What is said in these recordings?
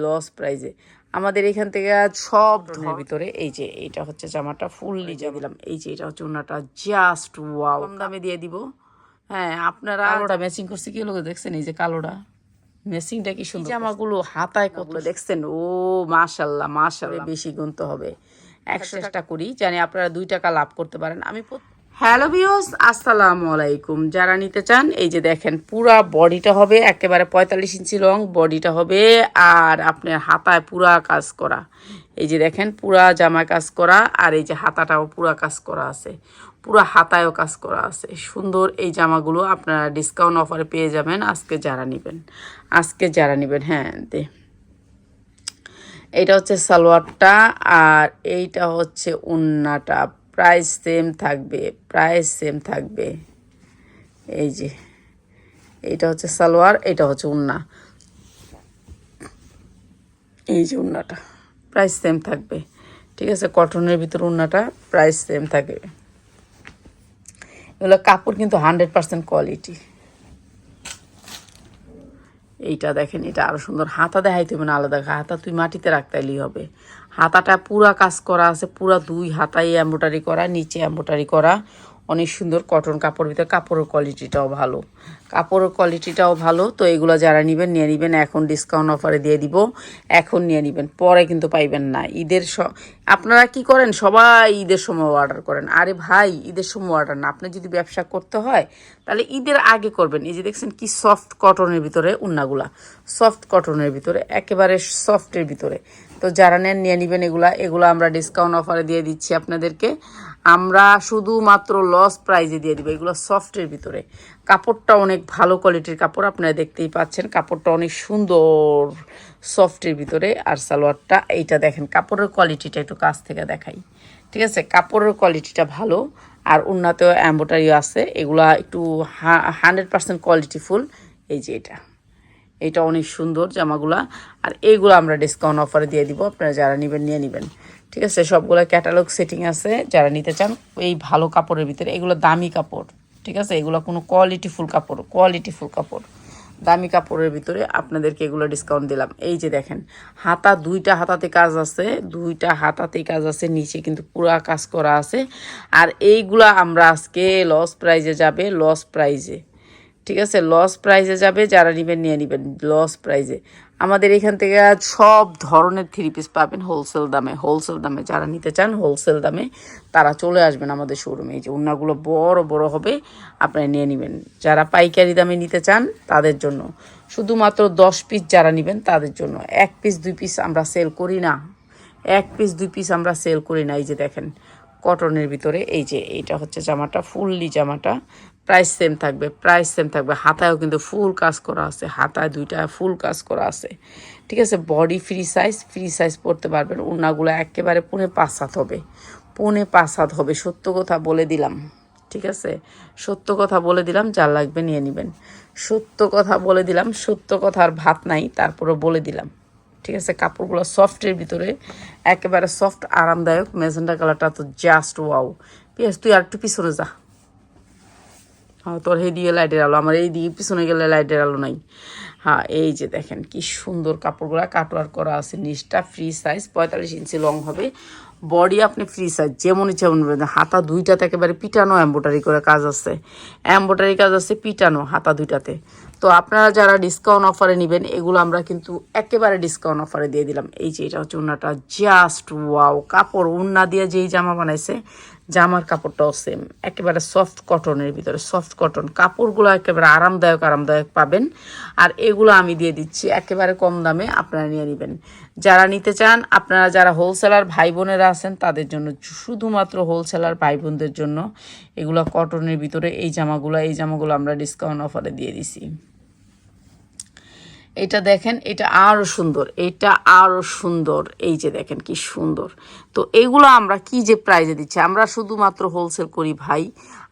Loss প্রাইজে। আমাদের এখান থেকে সব ধরনের ভিতরে এই যে এইটা হচ্ছে জামাটা ফুললি যা দিলাম, এই যে এটা হচ্ছে ওনাটা জাস্ট ওয়াও, কম দামে দিয়ে দিব। হ্যাঁ, আপনারা কালোটা ম্যাচিং করছে কি লোক দেখছেন, এই যে কালোটা ম্যাচিংটা কি সুন্দর, জামাগুলো হাতায় কত দেখছেন। ও মাশাল্লাহ মাশাল্লাহ, বেশি গুনতে হবে। 100 করি, জানি আপনারা 2 টাকা লাভ করতে পারেন। আমি হ্যালো ভিউয়ার্স, আসসালামু আলাইকুম। যারা নিতে চান এই যে দেখেন পুরা বডিটা হবে একেবারে 45 ইঞ্চি লং বডিটা হবে, আর আপনার হাতায় পুরা কাজ করা। এই যে দেখেন পুরা জামায় কাজ করা, আর এই যে হাতাটাও পুরা কাজ করা আছে, পুরা হাতায়ও কাজ করা আছে। সুন্দর এই জামাগুলো আপনারা ডিসকাউন্ট অফারে পেয়ে যাবেন আজকে যারা নেবেন। হ্যাঁ, এইটা হচ্ছে সালোয়ারটা, আর এইটা হচ্ছে ওন্নাটা। প্রাইস সেম থাকবে। এই যে এইটা হচ্ছে সালোয়ার, এইটা হচ্ছে ওন্না। এই যে ওন্নাটা প্রাইস সেম থাকবে, ঠিক আছে। কটনের ভিতর ওন্নাটা প্রাইস সেম থাকবে। এগুলো কাপড় কিন্তু 100% কোয়ালিটি। এইটা দেখেন, এটা আরো সুন্দর। হাতা দেখাইতে হবে না আলাদা, হাতা তুই মাটিতে রাখতেই হবে। হাতাটা পুরা কাজ করা আছে, পুরা 2 হাতায় এমব্রয়ডারি করা, নিচে এমব্রয়ডারি করা, অনেক সুন্দর কটন কাপড় ভিতরে। কাপড়ের কোয়ালিটিটাও ভালো। তো এগুলো যারা নিয়ে নেবেন, এখন ডিসকাউন্ট অফারে দিয়ে দিব, এখন নিয়ে নেবেন, পরে কিন্তু পাইবেন না। আপনারা কি করেন, সবাই ঈদের সময় অর্ডার করেন। আরে ভাই, ঈদের সময় অর্ডার না, আপনি যদি ব্যবসা করতে হয় তাহলে ঈদের আগে করবেন। এই যে দেখছেন কি সফট কটনের ভিতরে উন্নাগুলা, সফট কটনের ভিতরে, একেবারে সফটের ভিতরে। তো যারা নিয়ে নেবেন এগুলা আমরা ডিসকাউন্ট অফারে দিয়ে দিচ্ছি আপনাদেরকে। আমরা শুধুমাত্র লস প্রাইজে দিয়ে দিব। এগুলো সফটের ভিতরে, কাপড়টা অনেক ভালো কোয়ালিটির কাপড়, আপনারা দেখতেই পাচ্ছেন। কাপড়টা অনেক সুন্দর সফটের ভিতরে। আর সালোয়ারটা এইটা দেখেন, কাপড়ের কোয়ালিটিটা একটু কাছ থেকে দেখাই, ঠিক আছে। কাপড়ের কোয়ালিটিটা ভালো, আর উন্নতেও এমব্রয়ডারি আছে। এগুলা একটু 100% কোয়ালিটিফুল। এই যে এটা অনেক সুন্দর জামাগুলা, আর এইগুলো আমরা ডিসকাউন্ট অফারে দিয়ে দিব। আপনারা যারা নেবেন নিয়ে নেবেন, ঠিক আছে। সবগুলো ক্যাটালগ সেটিং আছে, যারা নিতে চান এই ভালো কাপড়ের ভিতরে। এগুলো দামি কাপড়, ঠিক আছে। এগুলো কোনো কোয়ালিটিফুল কাপড়, দামি কাপড়ের ভিতরে আপনাদেরকে এগুলো ডিসকাউন্ট দিলাম। এই যে দেখেন, দুইটা হাতাতে কাজ আছে, নিচে কিন্তু পুরা কাজ করা আছে। আর এইগুলা আমরা আজকে লস প্রাইজে, ঠিক আছে, লস প্রাইজে যাবে। যারা নিয়ে নেবেন লস প্রাইজে। আমাদের এখান থেকে সব ধরনের 3 পিস পাবেন হোলসেল দামে। যারা নিতে চান হোলসেল দামে তারা চলে আসবেন আমাদের শোরুমে। এই যে ওড়নাগুলো বড় বড় হবে, আপনারা নিয়ে নেবেন। যারা পাইকারি দামে নিতে চান তাদের জন্য, শুধুমাত্র 10 পিস যারা নেবেন তাদের জন্য। 1 পিস 2 পিস আমরা সেল করি না, এই যে দেখেন কটনের ভিতরে। এই যে এইটা হচ্ছে জামাটা, ফুললি জামাটা প্রাইস সেম থাকবে। হাতায়ও কিন্তু ফুল কাজ করা আছে, হাতায় 2টা ফুল কাজ করা আছে, ঠিক আছে। বডি ফ্রি সাইজ পরতে পারবেন। ওড়নাগুলো একেবারে পৌনে 5 হাত হবে। সত্য কথা বলে দিলাম, ঠিক আছে। সত্য কথা বলে দিলাম, যা লাগবে নিয়ে নেবেন। সত্য কথার ভাত নাই, তারপরে বলে দিলাম, ঠিক আছে। কাপড়গুলো সফটের ভিতরে, একেবারে সফট, আরামদায়ক। ম্যাজেন্টা কালারটা তো জাস্ট ওয়াও। পিয়াস তুই আর একটু পিছনে যা। হ্যাঁ, তোর দিয়ে লাইটের আলো, আমার এই দিকে পিছনে গেলে লাইটের আলো নাই। হ্যাঁ, এই যে দেখেন কি সুন্দর কাপড়গুলো, কাটওয়ার করা আছে। নিচটা ফ্রি সাইজ, 45 ইঞ্চি লং হবে। বডি আপনি ফ্রি সাইজ যেমন ইচ্ছা হাতা 2টাতে একেবারে পিটানো এমব্রয়ডারি করে কাজ আছে, পিটানো হাতা 2টাতে। তো আপনারা যারা ডিসকাউন্ট অফারে নেবেন, এগুলো আমরা কিন্তু একেবারে ডিসকাউন্ট অফারে দিয়ে দিলাম। এই যে এটা হচ্ছে ওড়নাটা, জাস্ট ওয়াও। কাপড় ওড়না দিয়ে যেই জামা বানাইছে, জামার কাপড়টাও সেম, একেবারে সফট কটনের ভিতরে, সফট কটন। কাপড়গুলো একেবারে আরামদায়ক পাবেন। আর এগুলো আমি দিয়ে দিচ্ছি একেবারে কম দামে, আপনারা নিয়ে নেবেন। যারা নিতে চান, আপনারা যারা হোলসেলার ভাই বোনেরা আছেন তাদের জন্য, শুধুমাত্র হোলসেলার ভাই বোনদের জন্য এগুলো কটনের ভিতরে। এই জামাগুলো আমরা ডিসকাউন্ট অফারে দিয়ে দিছি। এটা দেখেন, এটা আরও সুন্দর, এই যে দেখেন কি সুন্দর। তো এগুলো আমরা কি যে প্রাইজে দিচ্ছি, আমরা শুধুমাত্র হোলসেল করি ভাই।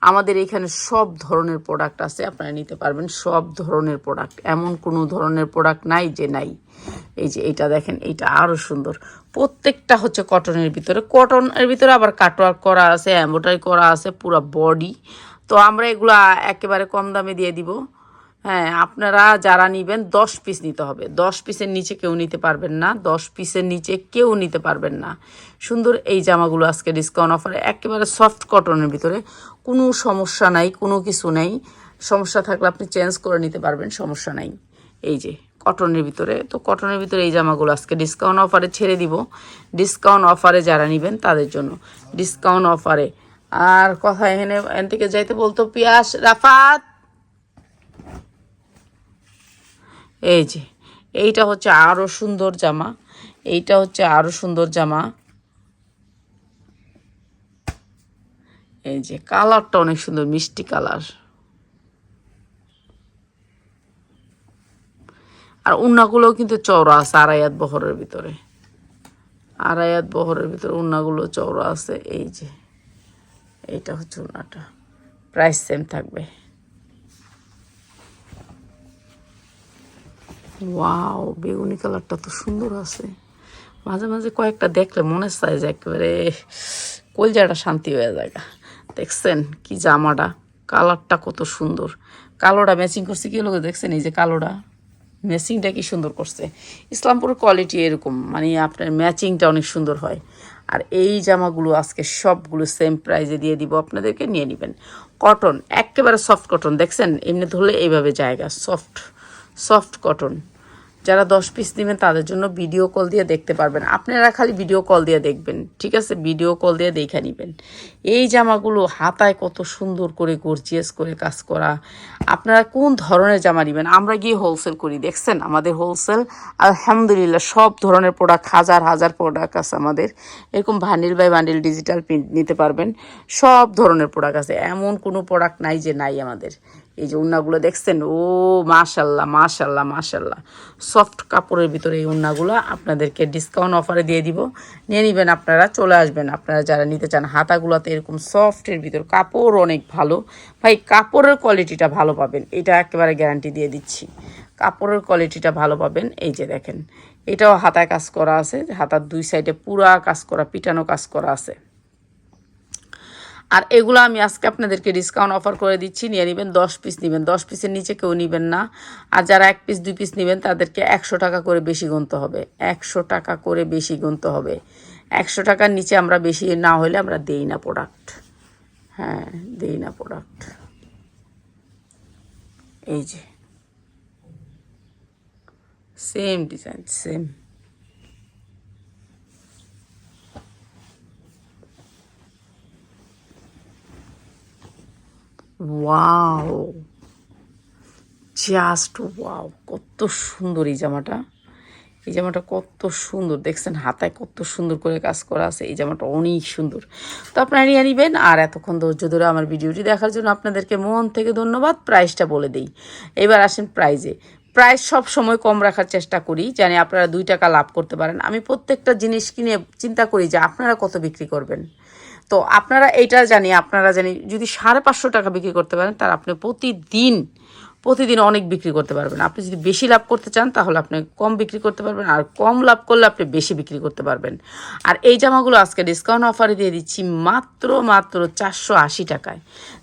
আমাদের এখানে সব ধরনের প্রোডাক্ট আছে, আপনারা নিতে পারবেন সব ধরনের প্রোডাক্ট, এমন কোনো ধরনের প্রোডাক্ট নাই যে নাই। এই যে এটা দেখেন, এটা আরও সুন্দর। প্রত্যেকটা হচ্ছে কটনের ভিতরে আবার কাটওয়ার্ক করা আছে, এমব্রয়ডারি করা আছে পুরো বডি। তো আমরা এগুলো একেবারে কম দামে দিয়ে দিব। হ্যাঁ, আপনারা যারা নিবেন 10 পিস নিতে হবে। 10 পিসের নিচে কেউ নিতে পারবেন না, 10 পিসের নিচে কেউ নিতে পারবেন না। সুন্দর এই জামাগুলো আজকে ডিসকাউন্ট অফারে, একেবারে সফট কটনের ভিতরে, কোনো সমস্যা নাই, কোনো কিছু নাই। সমস্যা থাকলে আপনি চেঞ্জ করে নিতে পারবেন, সমস্যা নাই। এই যে কটনের ভিতরে, তো কটনের ভিতরে এই জামাগুলো আজকে ডিসকাউন্ট অফারে ছেড়ে দিব। ডিসকাউন্ট অফারে যারা নিবেন তাদের জন্য ডিসকাউন্ট অফারে। আর কথা এখান থেকে যাইতে বলতো পিয়াস রাফাত। এই যে এইটা হচ্ছে আরও সুন্দর জামা, এইটা হচ্ছে আরও সুন্দর জামা। এই যে কালারটা অনেক সুন্দর, মিষ্টি কালার। আর উন্নাগুলোও কিন্তু চওড়া আছে, আড়াইয়াত বহরের ভিতরে, আড়াইয়াত বহরের ভিতরে উন্নাগুলো চওড়া আছে। এই যে এইটা হচ্ছে উন্নাটা, প্রাইস সেম থাকবে। ওয়াও, বেগুনি কালারটা তো সুন্দর আছে। মাঝে মাঝে কয়েকটা দেখলে মনে চায় যে একেবারে কলজাটা শান্তি হয়ে যায়। দেখছেন কি জামাটা, কালারটা কত সুন্দর। কালোটা ম্যাচিং করছে কি লোক, দেখছেন এই যে কালোটা ম্যাচিংটা কি সুন্দর করছে। ইসলামপুরের কোয়ালিটি এরকম, মানে আপনার ম্যাচিংটা অনেক সুন্দর হয়। আর এই জামাগুলো আজকে সবগুলো সেম প্রাইজে দিয়ে দিব আপনাদেরকে, নিয়ে নেবেন। কটন, একেবারে সফট কটন, দেখছেন এমনি ধরলে এইভাবে জায়গা, সফট সফট কটন। যারা 10 পিস নেবেন তাদের জন্য ভিডিও কল দিয়ে দেখতে পারবেন। আপনারা খালি ভিডিও কল দিয়ে দেখবেন, ঠিক আছে? ভিডিও কল দিয়ে দেখে নেবেন। এই জামাগুলো হাতায় কত সুন্দর করে গর্জিয়াস করে কাজ করা। আপনারা কোন ধরনের জামা নেবেন? আমরা গিয়ে হোলসেল করি, দেখছেন আমাদের হোলসেল আলহামদুলিল্লাহ সব ধরনের প্রোডাক্ট, হাজার হাজার প্রোডাক্ট আছে আমাদের। এরকম bundle by bundle digital print নিতে পারবেন, সব ধরনের প্রোডাক্ট আছে, এমন কোনো প্রোডাক্ট নাই যে নাই আমাদের। এই যে উন্নাগুলো দেখছেন, ও মাশাল্লাহ মাশাল্লাহ মাশাল্লাহ, সফট কাপড়ের ভিতরে এই উন্নাগুলো আপনাদেরকে ডিসকাউন্ট অফারে দিয়ে দিব, নিয়ে নেবেন। আপনারা চলে আসবেন, আপনারা যারা নিতে চান। হাতাগুলোতে এরকম সফটের ভিতর, কাপড় অনেক ভালো ভাই, কাপড়ের কোয়ালিটিটা ভালো পাবেন, এটা একেবারে গ্যারান্টি দিয়ে দিচ্ছি। কাপড়ের কোয়ালিটিটা ভালো পাবেন। এই যে দেখেন, এটাও হাতায় কাজ করা আছে, হাতার দুই সাইডে পুরা কাজ করা, পিটানো কাজ করা আছে। আর এগুলো আমি আজকে আপনাদেরকে ডিসকাউন্ট অফার করে দিচ্ছি, নিয়ে নেবেন। 10 পিস নেবেন, 10 পিসের নিচে কেউ নেবেন না। আর যারা 1 পিস 2 পিস নেবেন তাদেরকে 100 টাকা করে বেশি গুনতে হবে, 100 টাকা করে বেশি গুনতে হবে। 100 টাকার নিচে আমরা বেশি না হলে আমরা দেই না প্রোডাক্ট, হ্যাঁ দেই না প্রোডাক্ট। এই যে same design, same. Wow, just wow, কত সুন্দর এই জামাটা। এই জামাটা কত সুন্দর, দেখছেন হাতায় কত সুন্দর করে কাজ করা আছে। এই জামাটা অনেক সুন্দর, তো আপনারা নিয়ে নেবেন। আর এতক্ষণ ধৈর্য ধরে আমার ভিডিওটি দেখার জন্য আপনাদেরকে মন থেকে ধন্যবাদ। প্রাইসটা বলে দিই, এবার আসেন প্রাইজে। প্রাইস সব সময় কম রাখার চেষ্টা করি, জানি আপনারা 2 টাকা লাভ করতে পারেন। আমি প্রত্যেকটা জিনিস কিনে চিন্তা করি যে আপনারা কত বিক্রি করবেন। তো আপনারা এইটা জানি, আপনারা জানি যদি 550 টাকা বিক্রি করতে পারেন, তার আপনি প্রতিদিন অনেক বিক্রি করতে পারবেন। আপনি যদি বেশি লাভ করতে চান তাহলে আপনি কম বিক্রি করতে পারবেন, আর কম লাভ করলে আপনি বেশি বিক্রি করতে পারবেন। আর এই জামাগুলো আজকে ডিসকাউন্ট অফারে দিয়ে দিচ্ছি মাত্র 480 টাকায়।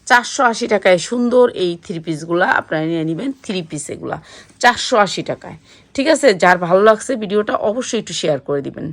480 টাকায় সুন্দর এই 3 পিসগুলো আপনারা নিয়ে নেবেন। 3 পিস এগুলা 480 টাকায়, ঠিক আছে? যার ভালো লাগছে ভিডিওটা অবশ্যই একটু শেয়ার করে দিবেন।